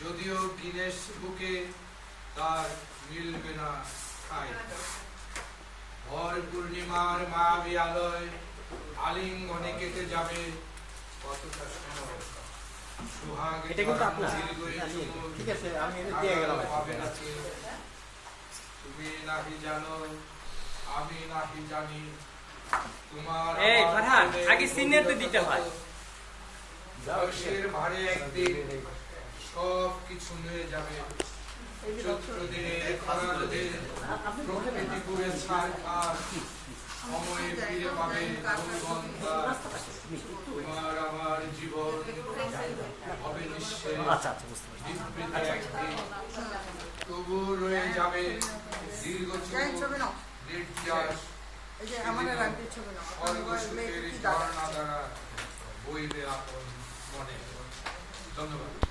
যদিও গিনেস বুকে তার মিলবে না ঠাঁই। ভর পূর্ণিমার মায়াবী আলোয় আলিঙ্গনে কেটে যাবে কতটা সময়। সুহাগে হবে নাকি তুমি নাকি জানো, আমি নাকি জানি, তোমার আগে সিনিয়র তো দিতে হয়। বয়সের ভারে একদিন সব কিছু নিয়ে যাবে। চৈত্র দিনের খরা রোদে প্রকৃতি পুড়ে ছারখার, সময়ে ফিরে পাবে দুর্গন্ধা। তোমার আমার জীবন হবে নিঃশেষ, বিবৃতি একদিন। তবু রয়ে যাবে দীর্ঘচুর নির্যাস, স্বর্গসুখের ঝর্ণা দ্বারা বইবে আপন মনে। ধন্যবাদ।